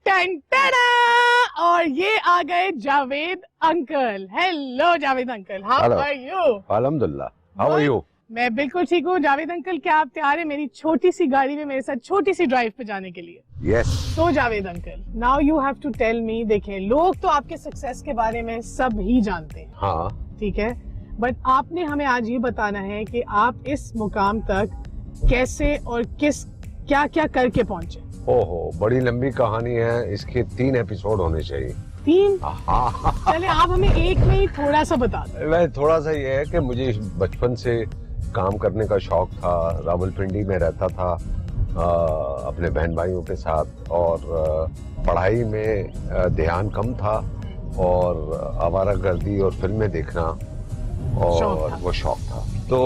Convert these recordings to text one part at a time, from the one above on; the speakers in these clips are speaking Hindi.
टन टना! और ये आ गए Javed uncle. Hello Javed uncle, how are you? अल्हम्दुलिल्लाह, हाउ आर यू? मैं बिल्कुल ठीक हूँ। जावेद अंकल, क्या आप तैयार हैं मेरी छोटी सी गाड़ी में मेरे साथ छोटी सी ड्राइव पे जाने के लिए? यस। तो Javed uncle, now you have to tell me. देखें, लोग तो आपके सक्सेस के बारे में सब ही जानते हैं, हाँ, ठीक है, बट आपने हमें आज ये बताना है कि आप इस मुकाम तक कैसे और क्या क्या करके पहुंचे। ओहो, बड़ी लंबी कहानी है, इसके 3 एपिसोड होने चाहिए। 3? हाँ। चले आप हमें एक में ही थोड़ा सा बता दें। मैं थोड़ा सा ये है कि मुझे बचपन से काम करने का शौक था। रावलपिंडी में रहता था अपने बहन भाइयों के साथ, और पढ़ाई में ध्यान कम था, और आवारागर्दी और फिल्में देखना और वो शौक था। तो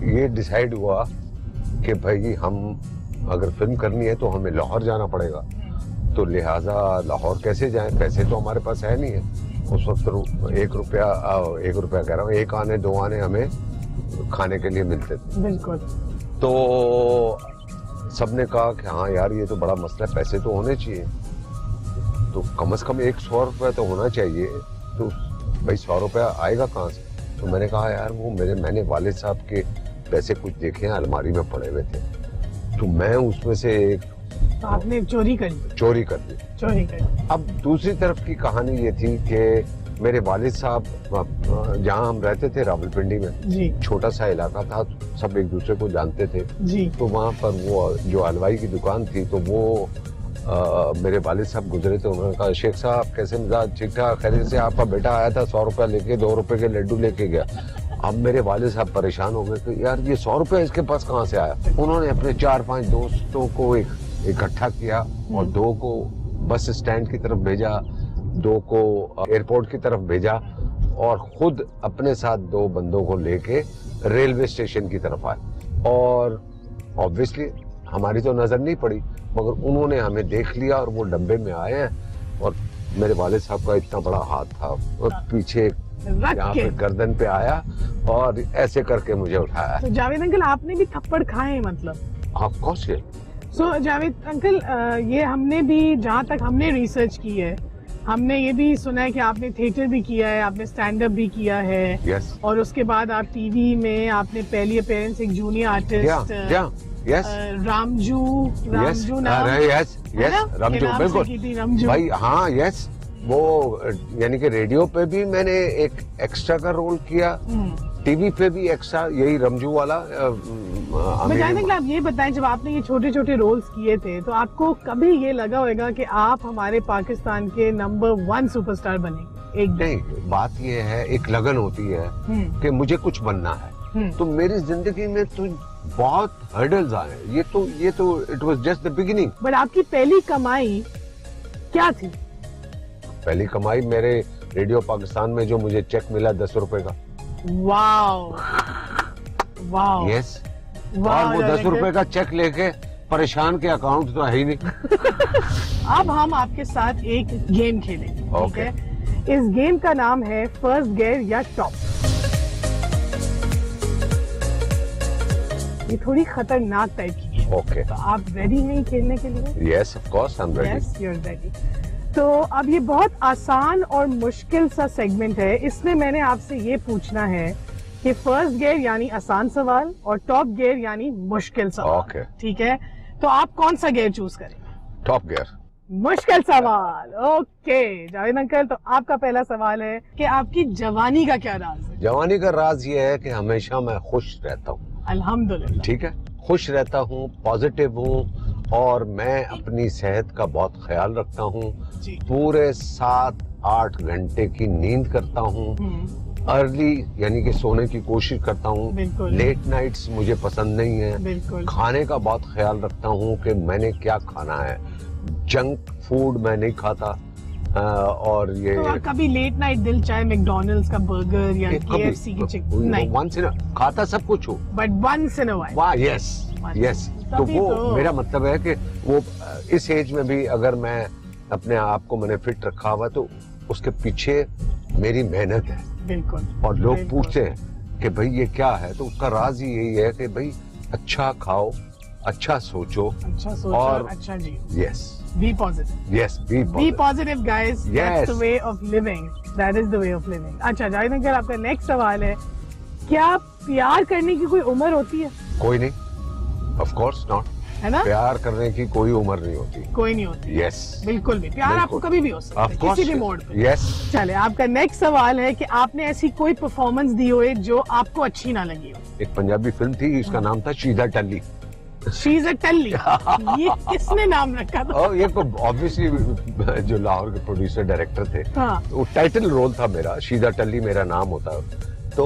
ये डिसाइड हुआ कि भाई हम अगर फिल्म करनी है तो हमें लाहौर जाना पड़ेगा। तो लिहाजा लाहौर कैसे जाएं, पैसे तो हमारे पास है नहीं है उस वक्त। 1 रुपया कह रहा हूँ, 1 आने 2 आने हमें खाने के लिए मिलते थे। बिल्कुल। तो सबने कहा कि हाँ यार, ये तो बड़ा मसला है, पैसे तो होने चाहिए, तो कम से कम 100 रुपया तो होना चाहिए। तो भाई 100 रुपया आएगा कहाँ से? तो मैंने कहा यार, मैंने वालिद साहब के पैसे कुछ देखे हैं, अलमारी में पड़े हुए थे, तो मैं उसमें से एक तो आपने चोरी कर दी। अब दूसरी तरफ की कहानी ये थी कि मेरे वालिद साहब, जहाँ हम रहते थे रावलपिंडी में जी, छोटा सा इलाका था, सब एक दूसरे को जानते थे जी। तो वहाँ पर वो जो हलवाई की दुकान थी, तो वो मेरे वालिद साहब गुजरे थे। उन्होंने कहा, शेख साहब कैसे मिजाज? ठीक ठाक, खैरियत से? आपका बेटा आया था 100 रुपया लेके, 2 रुपए के लड्डू लेके गया। अब मेरे वालिद साहब परेशान हो गए कि यार ये 100 रुपया इसके पास कहाँ से आया? उन्होंने अपने 4-5 दोस्तों को इकट्ठा किया और 2 को बस स्टैंड की तरफ भेजा, 2 को एयरपोर्ट की तरफ भेजा, और खुद अपने साथ 2 बंदों को लेके रेलवे स्टेशन की तरफ आए। और ऑब्वियसली हमारी तो नजर नहीं पड़ी, मगर उन्होंने हमें देख लिया और वो डब्बे में आए हैं। और मेरे वालिद साहब का इतना बड़ा हाथ था, और पीछे यहाँ पे गर्दन पे आया और ऐसे करके मुझे उठाया। तो जावेद अंकल, आपने भी थप्पड़ खाए हैं मतलब? Of course. So Javed uncle, ये हमने भी, जहाँ तक हमने रिसर्च की है, हमने ये भी सुना है कि आपने थिएटर भी किया है, आपने स्टैंड अप भी किया है। yes. और उसके बाद आप टीवी में आपने पहली अपीयरेंस एक जूनियर आर्टिस्ट रामजू नाम, रामजू, बिल्कुल भाई, हाँ, यस। वो यानी कि रेडियो पे भी मैंने एक एक्स्ट्रा का रोल किया, टीवी पे भी एक्स्ट्रा, यही रमजू वाला। आप ये बताएं, जब आपने ये छोटे छोटे रोल्स किए थे, तो आपको कभी ये लगा होगा कि आप हमारे पाकिस्तान के नंबर 1 सुपरस्टार बनेंगे? नहीं, बात ये है, एक लगन होती है कि मुझे कुछ बनना है। तो मेरी जिंदगी में तो बहुत हर्डल्स आए, ये तो it was just the beginning. But आपकी पहली कमाई क्या थी? पहली कमाई मेरे रेडियो पाकिस्तान में जो मुझे चेक मिला 10 रुपए का। Wow, yes. और वो 10 रुपए का चेक लेके परेशान के अकाउंट तो है ही नहीं। अब हम आपके साथ एक गेम खेलेंगे, ठीक है? इस गेम का नाम है फर्स्ट गियर या टॉप। ये थोड़ी खतरनाक टाइप की है। ओके। तो आप रेडी हैं खेलने के लिए? Yes, of course, I am ready. Yes, you are ready. तो अब ये बहुत आसान और मुश्किल सा सेगमेंट है। इसमें मैंने आपसे ये पूछना है कि फर्स्ट गियर यानी आसान सवाल और टॉप गियर यानी मुश्किल सवाल। ओके। ठीक है, तो आप कौन सा गियर चूज करेंगे? Top gear. मुश्किल सवाल। ओके जावेद अंकल, तो आपका पहला सवाल है कि आपकी जवानी का क्या राज है? जवानी का राज ये है कि हमेशा मैं खुश रहता हूँ। अल्हम्दुलिल्लाह। ठीक है, खुश रहता हूँ, पॉजिटिव हूँ, और मैं अपनी सेहत का बहुत ख्याल रखता हूँ। पूरे 7-8 घंटे की नींद करता हूँ। अर्ली यानी कि सोने की कोशिश करता हूँ। लेट नाइट्स मुझे पसंद नहीं है। खाने का बहुत ख्याल रखता हूँ कि मैंने क्या खाना है। जंक फूड मैं नहीं खाता। और ये तो कभी लेट नाइट दिल चाहे मैकडॉनल्ड्स का बर्गर या केएफसी की चिकन? नहीं, वंस इन खाता सब कुछ हो, but once in a while. वाह, यस यस। तो वो मेरा मतलब है कि वो इस एज में भी अगर मैं अपने आप को मैंने फिट रखा हुआ, तो उसके पीछे मेरी मेहनत है। बिल्कुल। और लोग पूछते हैं कि भाई ये क्या है, तो उसका राज ही यही है कि भाई अच्छा खाओ, अच्छा सोचो अच्छा सोचो, और अच्छा जी, yes be positive, yes be be positive guys, that's Yes. The way of living, that is the way of living. अच्छा जावेद अंकल, आपका नेक्स्ट सवाल है, क्या प्यार करने की कोई उम्र होती है? कोई नहीं, ऑफ कोर्स नॉट। है ना? प्यार करने की कोई उम्र नहीं होती। कोई नहीं होती। यस बिल्कुल भी, प्यार आपको कभी भी हो सकता है, किसी भी मोड पे। यस। चले, आपका नेक्स्ट सवाल है कि आपने ऐसी कोई परफॉर्मेंस दी हो जो आपको अच्छी ना लगी हो। एक पंजाबी फिल्म थी, इसका नाम था शीदा टल्ली। शी इज अ टल्ली, ये किसने नाम रखा था? और ये ऑब्वियसली जो लाहौर के प्रोड्यूसर डायरेक्टर थे, हाँ। वो टाइटल रोल था मेरा, शीदा टल्ली मेरा नाम होता। तो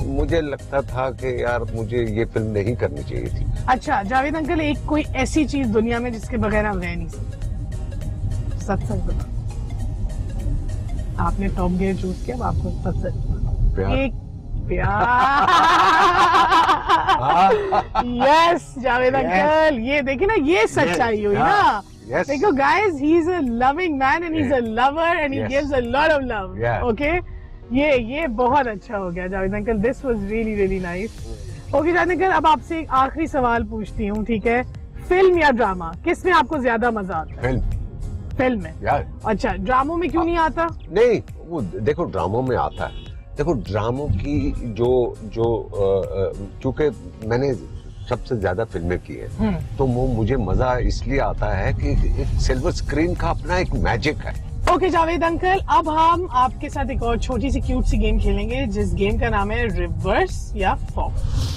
मुझे लगता था कि यार मुझे ये फिल्म नहीं करनी चाहिए थी। अच्छा जावेद अंकल, एक कोई ऐसी चीज दुनिया में जिसके बगैर आप रह नहीं सकते, सच सच बताओ। आपने टॉप गियर चूज किया, अब आपको सच सच बताओ। प्यार। एक प्यार। यस जावेद अंकल, ये देखिए ना, ये सच्चाई हुई ना। Yes. देखो guys, he is a loving man and he is a lover and he Yes. Gives a lot of love. Yeah. Okay, ये बहुत अच्छा हो गया Javed uncle, this was really really nice. Okay Javed uncle, अब आपसे एक आखिरी सवाल पूछती हूँ, ठीक है? फिल्म या ड्रामा, किस में आपको ज्यादा मजा आता है? फिल्म फिल्म में। यार। अच्छा, ड्रामों में क्यों नहीं आता? नहीं, वो देखो ड्रामों में आता है। देखो ड्रामों की जो चूंकि मैंने सबसे ज्यादा फिल्में की है, तो वो मुझे मजा इसलिए आता है कि एक सिल्वर स्क्रीन का अपना एक मैजिक है। ओके जावेद अंकल, अब हम आपके साथ एक और छोटी सी क्यूट सी गेम खेलेंगे, जिस गेम का नाम है रिवर्स या फॉरवर्ड।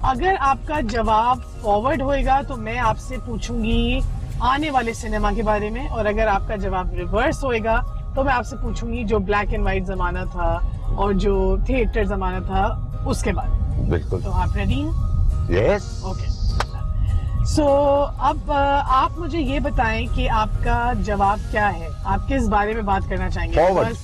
अगर आपका जवाब फॉरवर्ड होएगा तो मैं आपसे पूछूंगी आने वाले सिनेमा के बारे में, और अगर आपका जवाब रिवर्स होएगा तो मैं आपसे पूछूंगी जो ब्लैक एंड व्हाइट जमाना था और जो थिएटर जमाना था उसके बारे में। बिल्कुल। तो आप रेडी हैं? यस। ओके। सो अब आप मुझे ये बताएं कि आपका जवाब क्या है, आप किस बारे में बात करना चाहेंगे? Forward.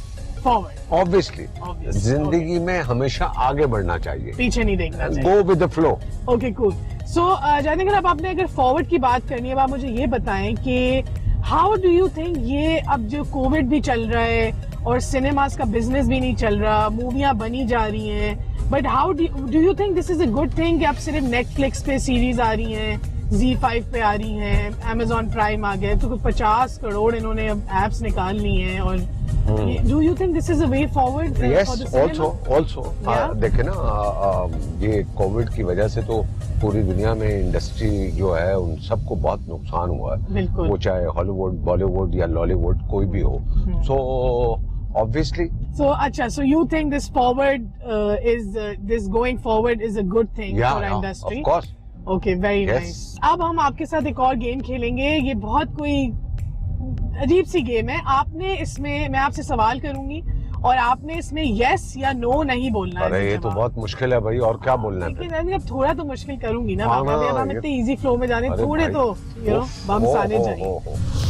फॉरवर्ड। Obviously Obvious. जिंदगी में हमेशा आगे बढ़ना चाहिए, पीछे नहीं देखना चाहिए। Go with the flow. Okay cool. So जानेंगे, अब आपने अगर फॉरवर्ड की बात करनी है, अब आप मुझे ये बताएं कि हाउ डू यू थिंक, ये अब जो कोविड भी चल रहा है और सिनेमास का बिजनेस भी नहीं चल रहा, मूवियां बनी जा रही हैं, but how do you think this is a good thing कि अब सिर्फ नेटफ्लिक्स पे सीरीज आ रही हैं, Z5 पे आ रही हैं, Amazon प्राइम आ गए, तो 50 करोड़ इन्होंने अब एप्स निकाल ली हैं, और do you think this is a way forward? Yes, also देखे ना, ये कोविड की वजह से तो पूरी दुनिया में इंडस्ट्री जो है उन सबको बहुत नुकसान हुआ है। बिल्कुल। वो चाहे हॉलीवुड, बॉलीवुड या लॉलीवुड कोई भी हो। So obviously. So, अच्छा, so you think this forward this going forward is a good thing for our industry? Of course. Okay, very Yes. nice. अब हम आपके साथ एक और गेम खेलेंगे, ये बहुत कोई अजीब सी गेम है। आपने इसमें, मैं आपसे सवाल करूंगी और आपने इसमें यस या नो नहीं बोलना है। अरे ये तो बहुत मुश्किल है भाई, और क्या बोलना है फिर? लेकिन अब थोड़ा तो मुश्किल करूंगी ना, हाँ, बाबा, अब हम ये- इतने इजी फ्लो में जाने, अरे थोड़े भाई, तो बम्स आने चाहिए।